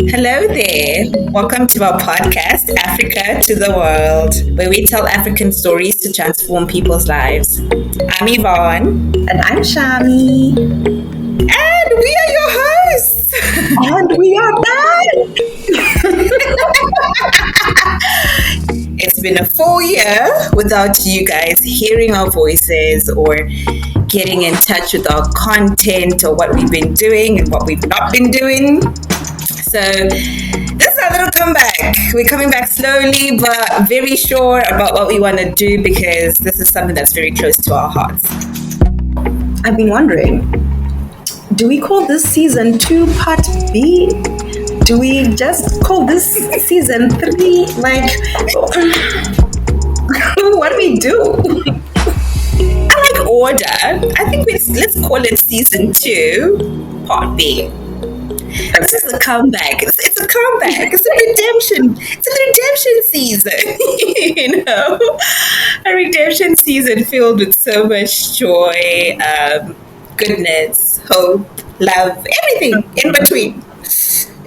Hello there. Welcome to our podcast, Africa to the World, where we tell African stories to transform people's lives. I'm Yvonne. And I'm Shami. And we are your hosts. And we are back. It's been a full year without you guys hearing our voices or getting in touch with our content or what we've been doing and what we've not been doing. So this is our little comeback. We're coming back slowly, but very sure about what we want to do because this is something that's very close to our hearts. I've been wondering, do we call this season 2 part B? Do we just call this season 3? Like, what do we do? I like order. I think let's call it season 2 part B. This is a comeback. It's a comeback. It's a redemption. It's a redemption season. A redemption season filled with so much joy, goodness, hope, love, everything in between.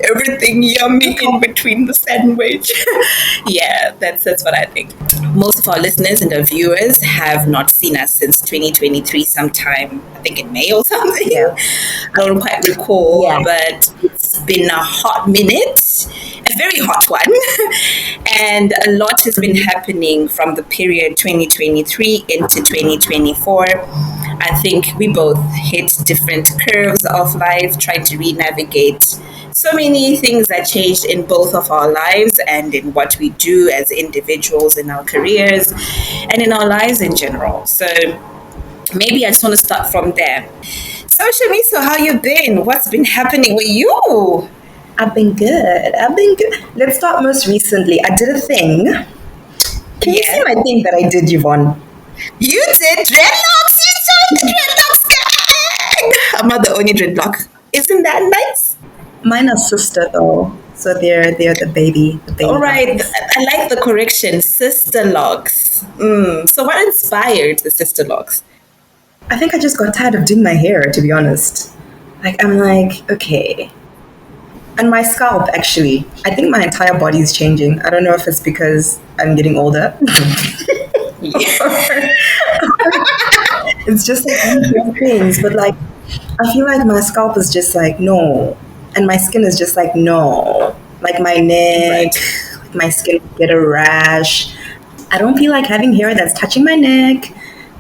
Everything yummy in between the sandwich. Yeah, that's what I think. Most of our listeners and our viewers have not seen us since 2023 sometime, I think in May or something. Yeah. I don't quite recall, but it's been a hot minute, a very hot one. And a lot has been happening from the period 2023 into 2024. I think we both hit different curves of life, tried to re-navigate so many things that changed in both of our lives and in what we do as individuals in our careers and in our lives in general. So maybe I just want to start from there. So Shamiso, how you been? What's been happening with you? I've been good. Let's start most recently. I did a thing. Can you see my thing that I did, Yvonne? You did dreadlocks! You joined the dreadlocks gang! I'm not the only dreadlock. Isn't that nice? Mine are sister though, so they're the baby. All right, I like the correction, sister locks. So what inspired the sister locks? I think I just got tired of doing my hair, to be honest. I'm like, okay. And my scalp, actually. I think my entire body is changing. I don't know if it's because I'm getting older. It's just like things, but like, I feel like my scalp is just like, no. And my skin is just like, no. Like my neck, my skin get a rash. I don't feel like having hair that's touching my neck.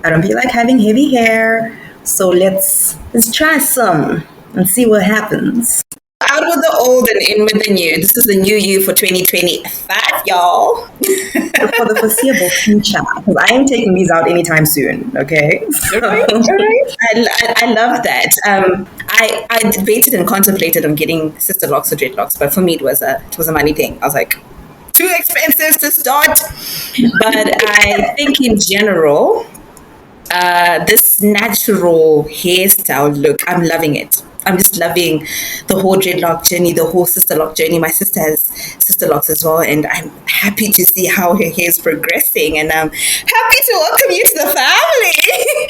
I don't feel like having heavy hair. So let's try some and see what happens. Out with the old and in with the new. This is the new you for 2025, y'all. For the foreseeable future. Because I ain't taking these out anytime soon, okay? All right. I love that. I debated and contemplated on getting sister locks or dreadlocks, but for me it was a money thing. I was like, too expensive to start. But I think in general, this natural hairstyle look, I'm loving it. I'm just loving the whole dreadlock journey, the whole sister lock journey. My sister has sister locks as well, and I'm happy to see how her hair is progressing, and I'm happy to welcome you to the family.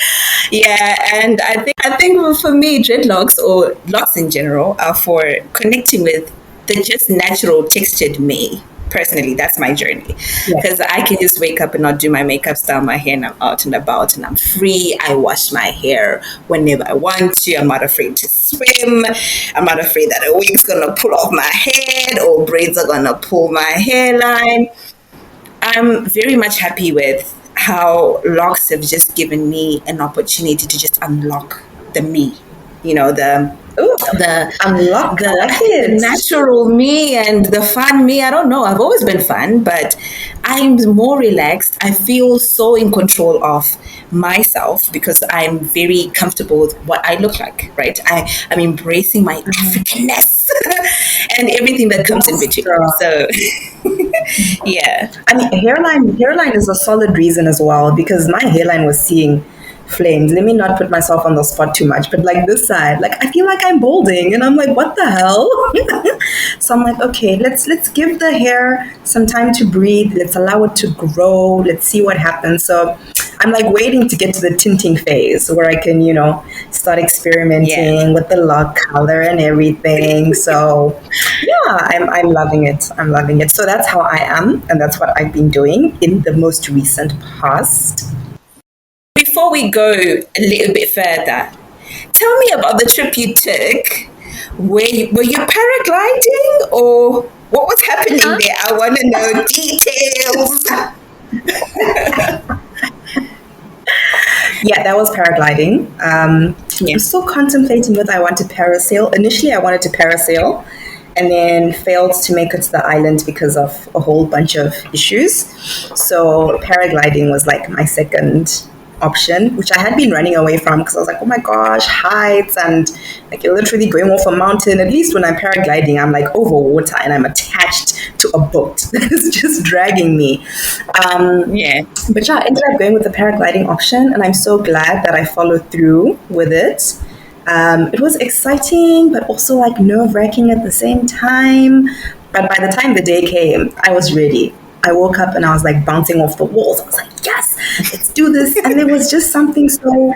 Yeah, and I think for me, dreadlocks or locks in general are for connecting with the just natural textured me. Personally, that's my journey, because I can just wake up and not do my makeup, style my hair, and I'm out and about and I'm free. I wash my hair whenever I want to. I'm not afraid to swim. I'm not afraid that a wig's gonna pull off my head or braids are gonna pull my hairline. I'm very much happy with how locks have just given me an opportunity to just unlock the me, the natural me and the fun me. I don't know. I've always been fun, but I'm more relaxed. I feel so in control of myself because I'm very comfortable with what I look like, right? I'm embracing my Africanness and everything that comes in between. So, yeah. I mean, hairline is a solid reason as well, because my hairline was seeing flames. Let me not put myself on the spot too much, but like this side, like I feel like I'm balding, and I'm like, what the hell? So I'm like, okay, let's give the hair some time to breathe. Let's allow it to grow. Let's see what happens. So I'm like waiting to get to the tinting phase where I can, start experimenting with the lock color and everything. So yeah, I'm loving it. I'm loving it. So that's how I am, and that's what I've been doing in the most recent past. Before we go a little bit further, tell me about the trip you took. Were you paragliding or what was happening there? I want to know details. Yeah, that was paragliding. I'm still contemplating whether I want to parasail. Initially, I wanted to parasail and then failed to make it to the island because of a whole bunch of issues. So paragliding was like my second option, which I had been running away from because I was like, oh my gosh, heights, and like you're literally going off a mountain. At least when I'm paragliding, I'm like over water and I'm attached to a boat that is just dragging me. But yeah, I ended up going with the paragliding option, and I'm so glad that I followed through with it. It was exciting, but also like nerve-wracking at the same time. But by the time the day came, I was ready. I woke up and I was like bouncing off the walls. I was like, yes, let's do this. And there was just something so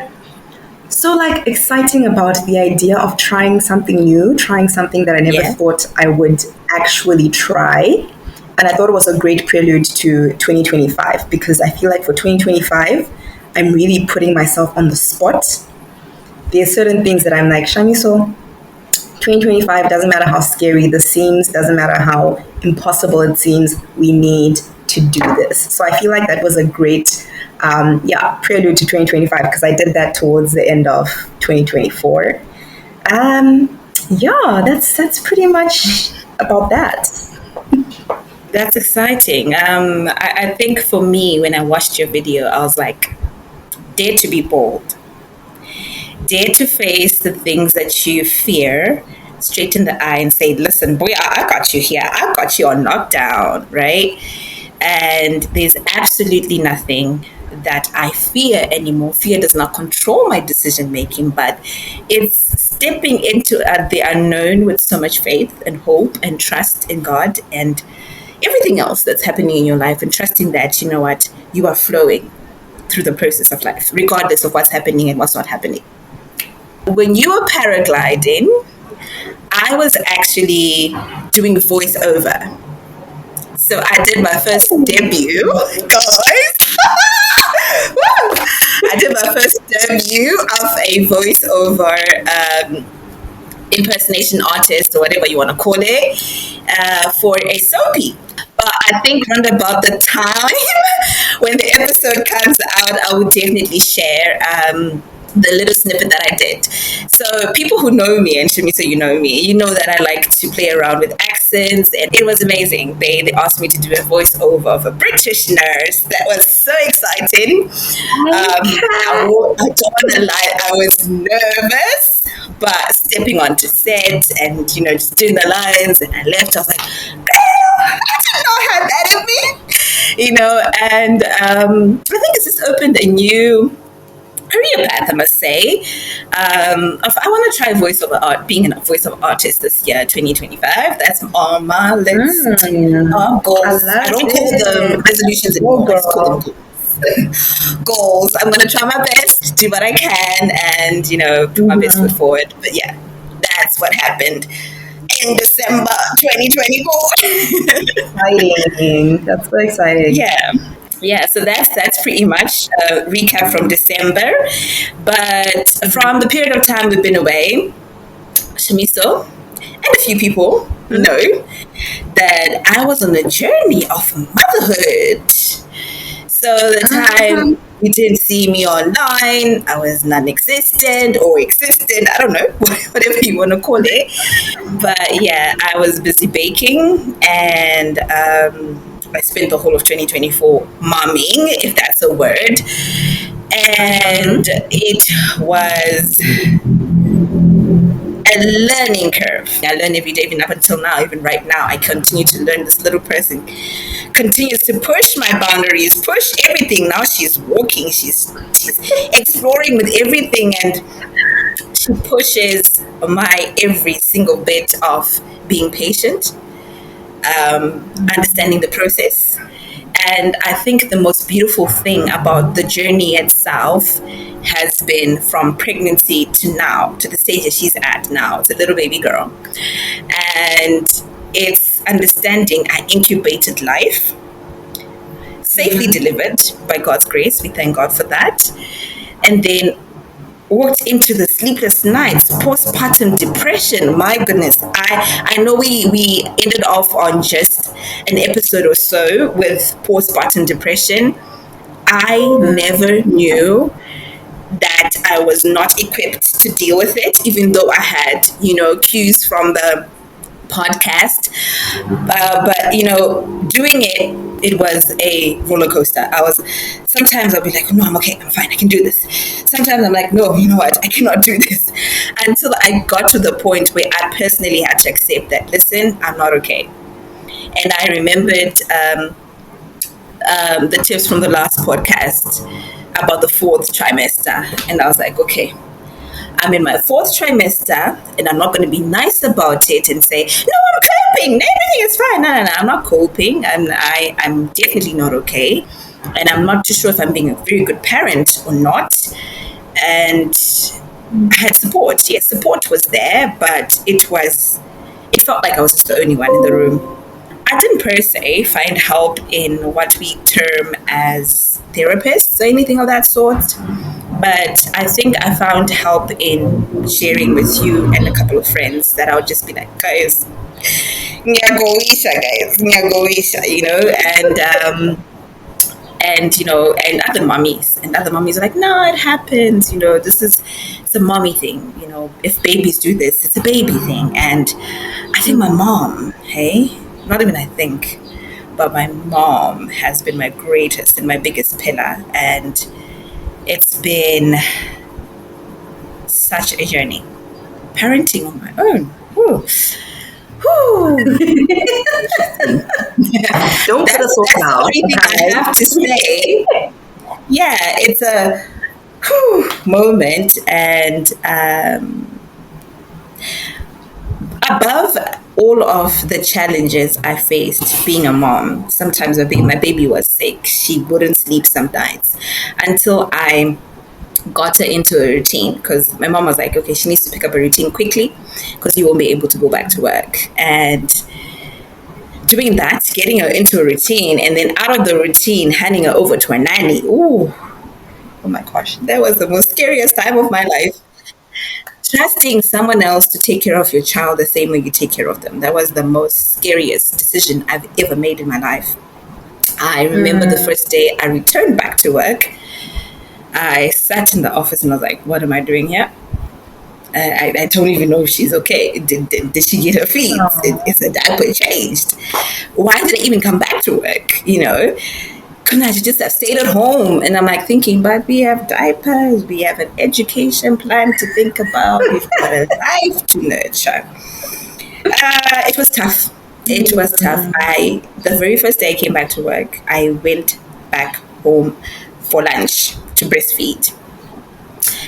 like exciting about the idea of trying something new, trying something that I never thought I would actually try. And I thought it was a great prelude to 2025 because I feel like for 2025, I'm really putting myself on the spot. There's certain things that I'm like, Shamiso, 2025, doesn't matter how scary this seems, doesn't matter how impossible it seems, we need to do this. So I feel like that was a great prelude to 2025 because I did that towards the end of 2024. That's pretty much about that. That's exciting. I think for me, when I watched your video, I was like, dare to be bold. Dare to face the things that you fear straight in the eye and say, listen, boy, I got you here. I got you on lockdown, right? And there's absolutely nothing that I fear anymore. Fear does not control my decision making, but it's stepping into the unknown with so much faith and hope and trust in God and everything else that's happening in your life, and trusting that, you know what, you are flowing through the process of life, regardless of what's happening and what's not happening. When you were paragliding, I was actually doing voiceover. So I did my first debut, guys. I did my first debut of a voiceover impersonation artist, or whatever you want to call it, for a soapy. But I think round about the time when the episode comes out, I will definitely share the little snippet that I did. So people who know me, and Shamiso, you know me, you know that I like to play around with accents, and it was amazing. They asked me to do a voiceover of a British nurse. That was so exciting. I don't want to lie, I was nervous, but stepping onto set and, just doing the lines, and I left, I was like, I didn't know I had that in me, and I think it's just opened a new career path, I must say. I want to try voiceover art, being a voiceover artist this year, 2025. That's on my list. Goals. I don't call them resolutions anymore. I call them goals. I'm going to try my best, do what I can, and, put my best foot forward. But yeah, that's what happened in December 2024. Exciting. That's so exciting. Yeah, so that's pretty much a recap from December. But from the period of time we've been away, Shamiso and a few people know that I was on a journey of motherhood. So the time you didn't see me online, I was non-existent or existent, I don't know, whatever you want to call it. But yeah, I was busy baking, and I spent the whole of 2024 momming, if that's a word. And it was a learning curve. I learn every day, even up until now, even right now, I continue to learn. This little person continues to push my boundaries, push everything. Now she's walking, she's exploring with everything, and she pushes my every single bit of being patient, understanding the process. And I think the most beautiful thing about the journey itself has been from pregnancy to now, to the stage that she's at now. It's a little baby girl. And it's understanding I incubated life, safely delivered by God's grace. We thank God for that. And then walked into the sleepless nights, postpartum depression. My goodness, I know we ended off on just an episode or so with postpartum depression. I never knew that I was not equipped to deal with it, even though I had, cues from the podcast. But doing it was a roller coaster. Sometimes I'll be like, no, I'm okay, I'm fine, I can do this. Sometimes I'm like, no, you know what, I cannot do this. Until I got to the point where I personally had to accept that, listen, I'm not okay. And I remembered the tips from the last podcast about the fourth trimester. And I was like, okay, I'm in my fourth trimester, and I'm not going to be nice about it and say, no, I'm coping, everything is fine. No, I'm not coping. I'm definitely not okay. And I'm not too sure if I'm being a very good parent or not. And I had support. Yes, support was there, but it felt like I was just the only one in the room. I didn't per se find help in what we term as therapists or anything of that sort. But I think I found help in sharing with you and a couple of friends that I would just be like, guys, nyagoisha, and other mummies. And other mummies are like, no, it happens. It's a mommy thing. If babies do this, it's a baby thing. And I think my mom, not even I think, but my mom has been my greatest and my biggest pillar. And it's been such a journey. Parenting on my own. Whew. Don't put us off now. Everything I have to say. Yeah, it's a moment. And above all of the challenges I faced being a mom, sometimes my baby was sick. She wouldn't sleep some nights until I got her into a routine, because my mom was like, okay, she needs to pick up a routine quickly because you won't be able to go back to work. And doing that, getting her into a routine, and then out of the routine, handing her over to a nanny. Oh my gosh, that was the most scariest time of my life. Trusting someone else to take care of your child the same way you take care of them. That was the most scariest decision I've ever made in my life. I remember the first day I returned back to work. I sat in the office and I was like, what am I doing here? I don't even know if she's okay. Did she get her feeds? Is the diaper changed? Why did I even come back to work? Couldn't I just have stayed at home? And I'm like thinking, but we have diapers, we have an education plan to think about, we've got a life to nurture. It was tough. It was tough. The very first day I came back to work, I went back home for lunch to breastfeed.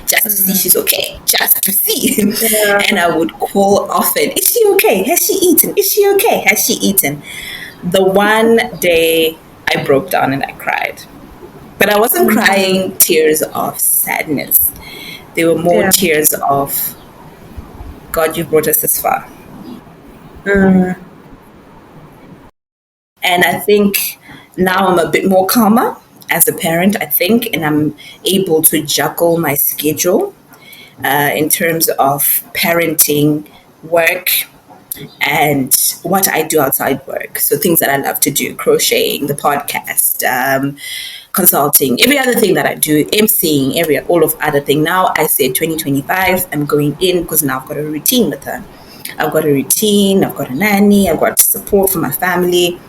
Just to see she's okay. Just to see. Yeah. And I would call often, is she okay? Has she eaten? Is she okay? Has she eaten? The one day I broke down and I cried. But I wasn't crying tears of sadness. They were more tears of, God, you brought us this far. And I think now I'm a bit more calmer as a parent, I think, and I'm able to juggle my schedule in terms of parenting, work, and what I do outside work. So things that I love to do, crocheting, the podcast, consulting, every other thing that I do, emceeing, all of other things. Now I said 2025, I'm going in because now I've got a routine with her. I've got a routine, I've got a nanny, I've got support from my family.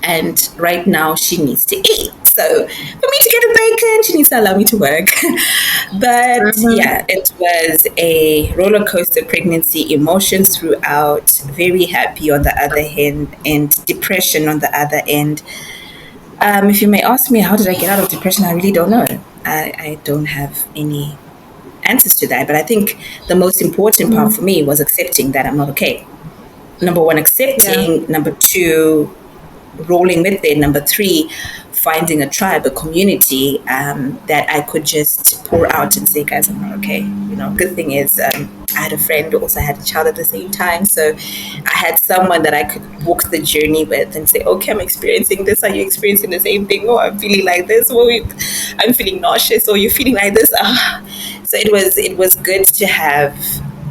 And right now she needs to eat. So for me to get a bacon, she needs to allow me to work. But yeah, it was a roller coaster pregnancy, emotions throughout, very happy on the other hand, and depression on the other end. If you may ask me, how did I get out of depression? I really don't know. I don't have any answers to that. But I think the most important part for me was accepting that I'm not okay. Number one, accepting. Number two, rolling with it. Number three, finding a tribe, a community that I could just pour out and say, guys, I'm not okay. You know, good thing is I had a friend who also had a child at the same time. So I had someone that I could walk the journey with and say, okay, I'm experiencing this. Are you experiencing the same thing? Oh, I'm feeling like this. Oh, I'm feeling nauseous. Or you're feeling like this. So it was good to have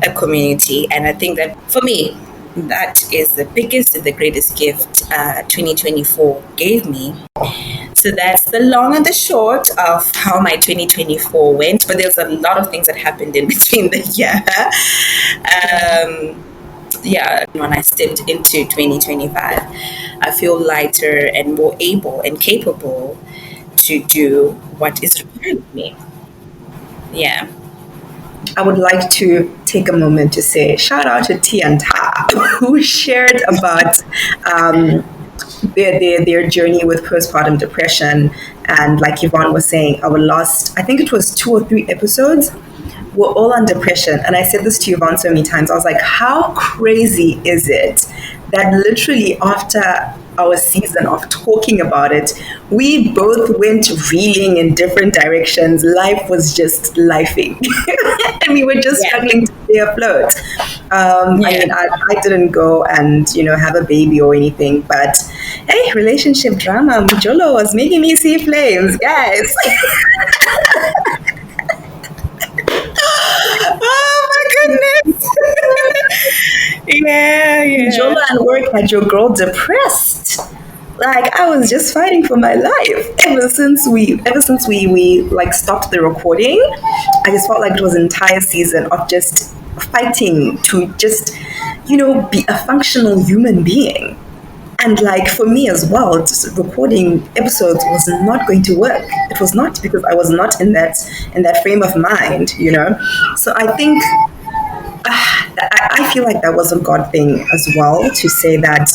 a community. And I think that for me, that is the biggest and the greatest gift 2024 gave me. So that's the long and the short of how my 2024 went. But there's a lot of things that happened in between the year. Yeah, when I stepped into 2025, I feel lighter and more able and capable to do what is required of me. Yeah. I would like to take a moment to say shout out to T and Ta, who shared about their journey with postpartum depression. And like Yvonne was saying, our last, I think it was 2 or 3 episodes, were all on depression. And I said this to Yvonne so many times. I was like, how crazy is it that literally after our season of talking about it, we both went reeling in different directions. Life was just lifing. And we were just struggling to stay afloat. I mean, I didn't go and, have a baby or anything, but hey, relationship drama, Mujolo was making me see flames, guys. Oh my goodness. yeah. Jola and work had your girl depressed. Like I was just fighting for my life ever since we like stopped the recording. I just felt like it was an entire season of just fighting to just be a functional human being. And like for me as well, just recording episodes was not going to work. It was not, because I was not in that frame of mind, So I think I feel like that was a God thing as well, to say that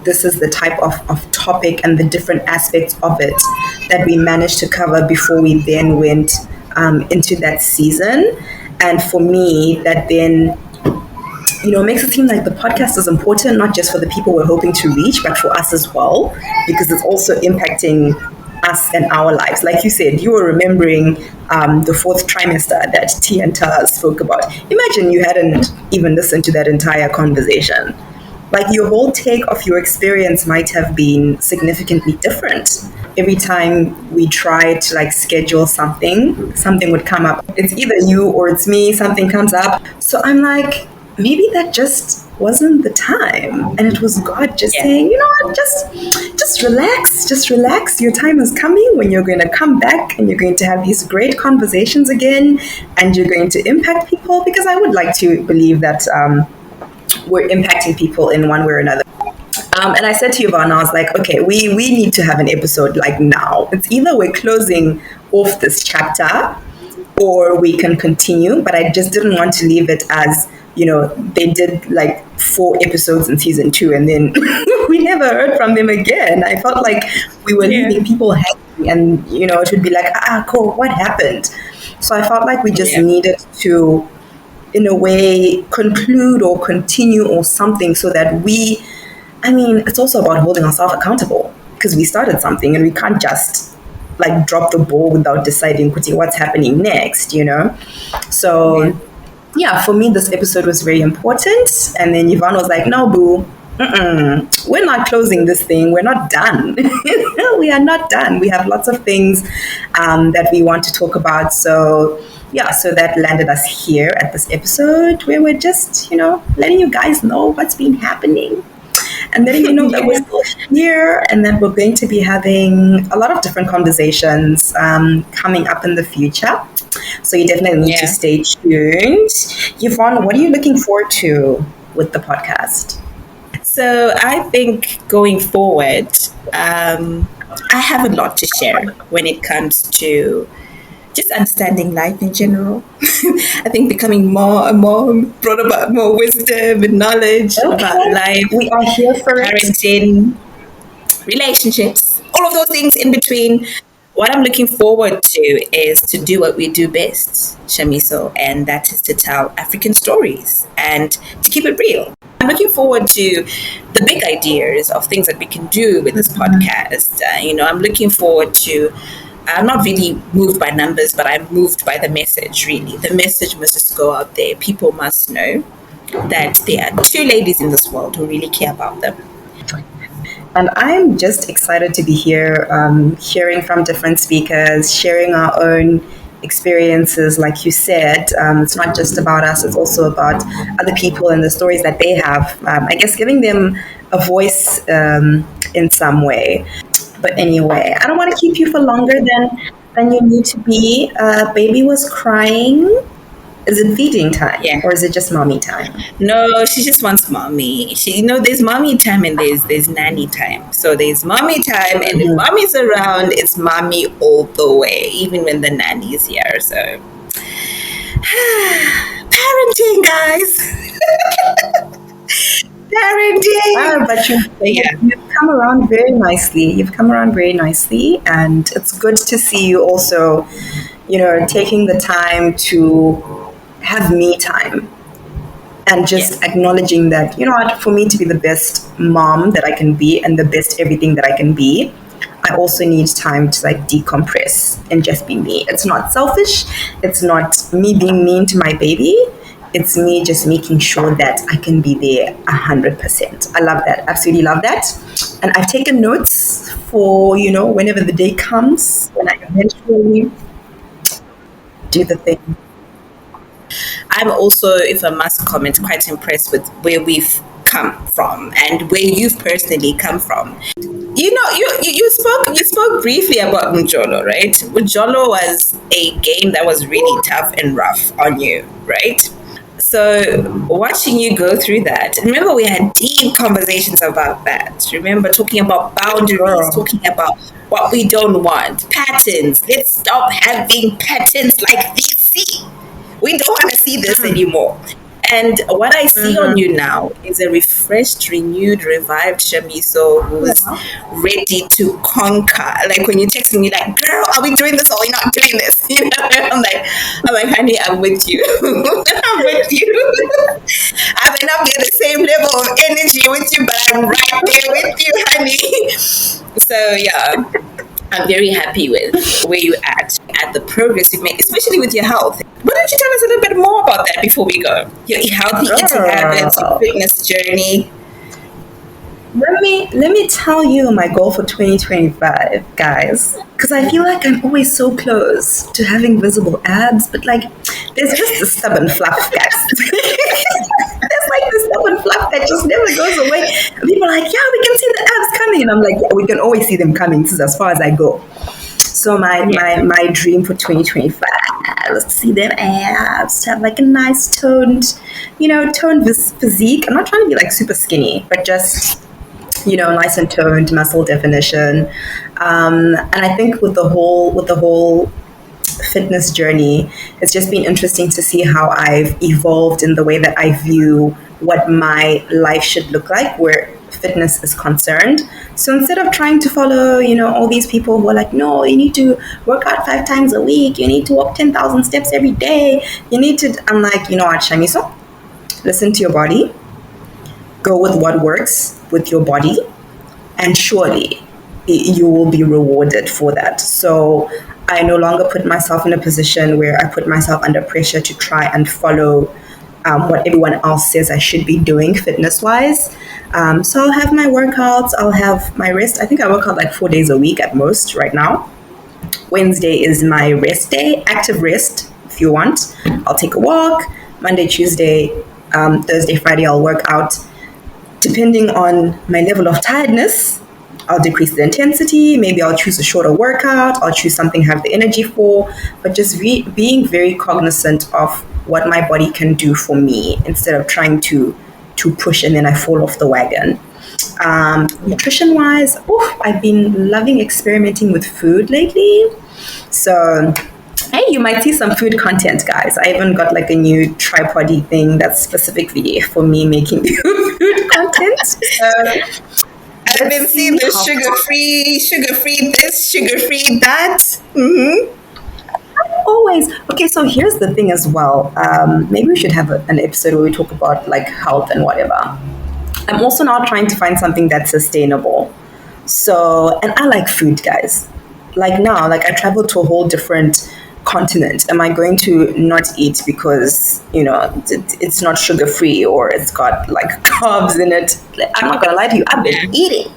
this is the type of topic and the different aspects of it that we managed to cover before we then went into that season. And for me, that then makes it seem like the podcast is important, not just for the people we're hoping to reach, but for us as well, because it's also impacting us and our lives. Like you said, you were remembering the 4th trimester that T and Ta spoke about. Imagine you hadn't even listened to that entire conversation. Like your whole take of your experience might have been significantly different. Every time we tried to like schedule something would come up. It's either you or it's me, something comes up. So I'm like, maybe that just wasn't the time. And it was God just saying, you know what, just relax. Your time is coming when you're going to come back and you're going to have these great conversations again, and you're going to impact people, because I would like to believe that we're impacting people in one way or another. And I said to Yvonne, I was like, okay, we need to have an episode like now. It's either we're closing off this chapter or we can continue, but I just didn't want to leave it as, they did like 4 episodes in season 2 and then we never heard from them again. I felt like we were leaving people hanging, and, it would be like, cool, what happened? So I felt like we just needed to, in a way, conclude or continue or something, so that it's also about holding ourselves accountable, because we started something and we can't just like drop the ball without deciding what's happening next, So for me, this episode was very important. And then Yvonne was like, no, boo, we're not closing this thing. We're not done. We are not done. We have lots of things that we want to talk about. So that landed us here at this episode, where we're just, letting you guys know what's been happening, and letting you know that we're still here, and that we're going to be having a lot of different conversations coming up in the future. So you definitely need to stay tuned. Yvonne, what are you looking forward to with the podcast? So I think going forward, I have a lot to share when it comes to just understanding life in general. I think becoming more and more brought about more wisdom and knowledge about Okay, life, we are here for it. parenting, relationships, all of those things in between. What I'm looking forward to is to do what we do best, Shamiso, and that is to tell African stories and to keep it real. I'm looking forward to the big ideas of things that we can do with this podcast. I'm looking forward to. I'm not really moved by numbers, but I'm moved by the message, really. The message must just go out there. People must know that there are two ladies in this world who really care about them. And I'm just excited to be here, hearing from different speakers, sharing our own experiences. Like you said, it's not just about us, it's also about other people and the stories that they have. I guess giving them a voice in some way. But anyway, I don't want to keep you for longer than you need to be. Baby was crying. Is it feeding time? Yeah. Or is it just mommy time? No, she just wants mommy. There's mommy time and there's nanny time. So there's mommy time, and if mommy's around, it's mommy all the way, even when the nanny is here. So parenting, guys. Parenting. But you've come around very nicely. You've come around very nicely, and it's good to see you also, taking the time to have me time and just acknowledging that, for me to be the best mom that I can be and the best everything that I can be, I also need time to decompress and just be me. It's not selfish. It's not me being mean to my baby. It's me just making sure that I can be there 100%. I love that. Absolutely love that. And I've taken notes for, whenever the day comes, when I eventually do the thing. I'm also, if I must comment, quite impressed with where we've come from and where you've personally come from. You spoke briefly about Mujolo, right? Mujolo was a game that was really tough and rough on you, right? So watching you go through that, remember we had deep conversations about that. Remember talking about boundaries, talking about what we don't want, patterns. Let's stop having patterns like VC. We don't want to see this anymore. And what I see on you now is a refreshed, renewed, revived Shamiso who's ready to conquer. Like when you text me, like, girl, are we doing this or are we not doing this? I'm like, honey, I'm with you. I'm with you. I may not be at the same level of energy with you, but I'm right there with you, honey. So yeah, I'm very happy with where you're at the progress you've made, especially with your health. Why don't you tell us a little bit more about that before we go? Your healthy eating habits, your fitness journey. Let me tell you my goal for 2025, guys. Because I feel like I'm always so close to having visible abs, but there's just a stubborn fluff, guys. There's this stubborn fluff that just never goes away. And people are like, yeah, we can see the abs coming. And I'm like, yeah, we can always see them coming. This is as far as I go. So my dream for 2025 is to see them abs, to have a nice toned physique. I'm not trying to be super skinny, but just nice and toned, muscle definition. And I think with the whole fitness journey, it's just been interesting to see how I've evolved in the way that I view what my life should look like, where fitness is concerned. So instead of trying to follow, all these people who are like, no, you need to work out 5 times a week, you need to walk 10,000 steps every day, I'm like, you know what, Shamiso? Listen to your body, go with what works with your body, and surely you will be rewarded for that. So I no longer put myself in a position where I put myself under pressure to try and follow what everyone else says I should be doing fitness-wise. So I'll have my workouts, I'll have my rest. I think I work out 4 days a week at most right now. Wednesday is my rest day, active rest if you want. I'll take a walk. Monday, Tuesday, Thursday, Friday, I'll work out. Depending on my level of tiredness, I'll decrease the intensity. Maybe I'll choose a shorter workout. I'll choose something I have the energy for. But just being very cognizant of what my body can do for me instead of trying to push and then I fall off the wagon. Nutrition wise, I've been loving experimenting with food lately. So, hey, you might see some food content, guys. I even got like a new tripody thing that's specifically for me making food content. So, I've been seeing the sugar free this, sugar free that. Mm-hmm. Always. Okay, so here's the thing as well. Maybe we should have an episode where we talk about like health and whatever. I'm also now trying to find something that's sustainable. So, and I like food, guys. Like now, like I traveled to a whole different continent. Am I going to not eat because, it's not sugar free or it's got like carbs in it? I'm not going to lie to you. I've been eating.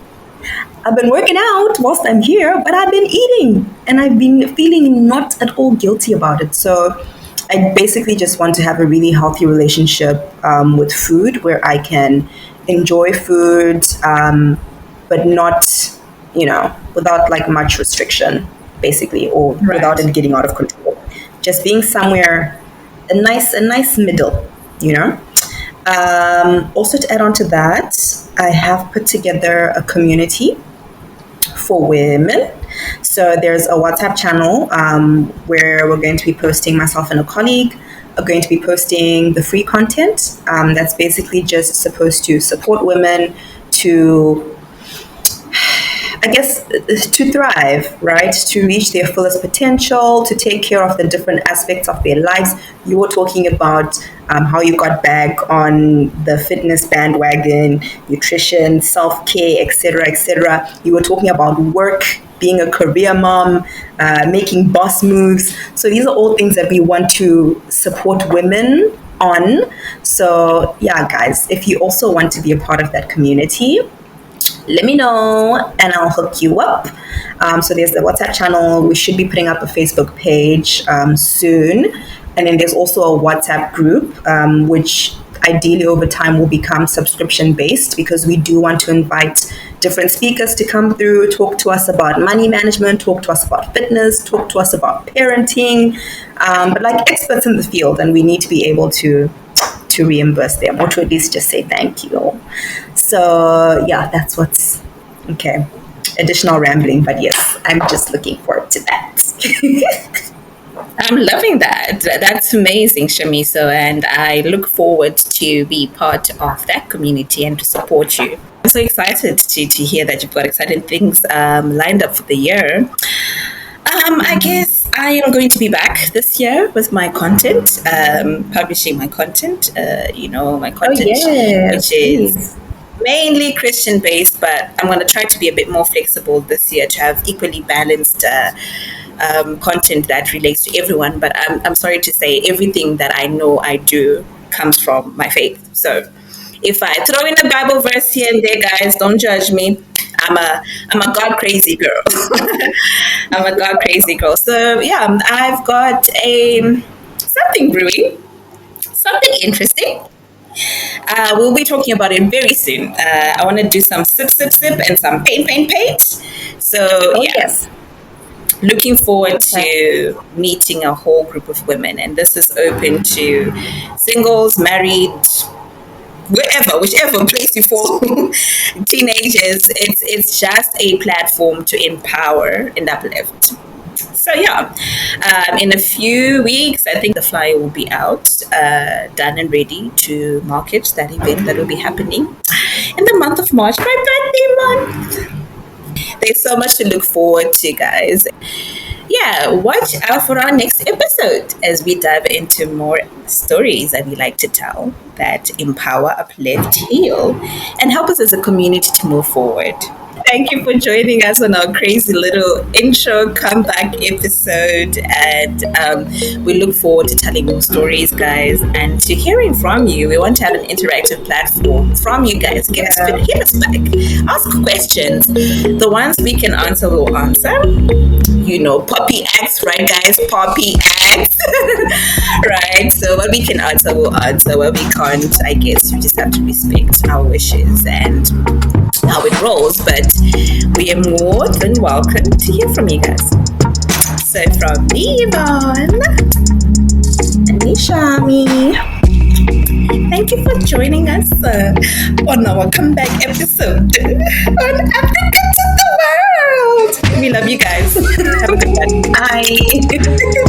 I've been working out whilst I'm here, but I've been eating and I've been feeling not at all guilty about it. So I basically just want to have a really healthy relationship with food where I can enjoy food, but not, without like much restriction, basically, or without it getting out of control. Just being somewhere, a nice middle, Also, to add on to that, I have put together a community for women. So there's a WhatsApp channel where we're going to be posting, myself and a colleague are going to be posting the free content that's basically just supposed to support women to, I guess, to thrive, right? To reach their fullest potential, to take care of the different aspects of their lives. You were talking about how you got back on the fitness bandwagon, nutrition, self-care, etc., etc. You were talking about work, being a career mom, making boss moves. So these are all things that we want to support women on. So yeah, guys, if you also want to be a part of that community, let me know and I'll hook you up. So there's the WhatsApp channel. We should be putting up a Facebook page soon. And then there's also a WhatsApp group, which ideally over time will become subscription based, because we do want to invite different speakers to come through, talk to us about money management, talk to us about fitness, talk to us about parenting, but like experts in the field, and we need to be able to reimburse them, or to at least just say thank you. So yeah, that's what's okay. Additional rambling, but yes, I'm just looking forward to that. I'm loving that. That's amazing, Shamiso, and I look forward to be part of that community and to support you. I'm so excited to hear that you've got exciting things lined up for the year. I guess I am going to be back this year with my content, publishing my content, my content, which is mainly Christian based, but I'm going to try to be a bit more flexible this year to have equally balanced content that relates to everyone. But I'm sorry to say, everything that I know I do comes from my faith. So if I throw in a Bible verse here and there, guys, don't judge me. I'm a God crazy girl. I'm a God crazy girl. So yeah, I've got something brewing, something interesting. We'll be talking about it very soon. I want to do some sip and some paint. So yes, looking forward to meeting a whole group of women, and this is open to singles, married, whichever place you fall, teenagers. It's just a platform to empower and uplift. So yeah, in a few weeks, I think the flyer will be out, done and ready to market that event that will be happening in the month of March, my birthday month. There's so much to look forward to, guys. Yeah, watch out for our next episode as we dive into more stories that we like to tell that empower, uplift, heal, and help us as a community to move forward. Thank you for joining us on our crazy little intro comeback episode, and we look forward to telling more stories, guys, and to hearing from you. We want to have an interactive platform from you guys. Hit us back, ask questions. The ones we can answer, we'll answer. Poppy acts, right, guys? Poppy acts. Right? So what we can answer, we'll answer. What we can't, I guess we just have to respect our wishes and how it rolls. But we are more than welcome to hear from you guys. So from me, Yvonne, and me, Shami, Thank you for joining us on our comeback episode on Africa to the World. We love you guys. Have a good one. Bye.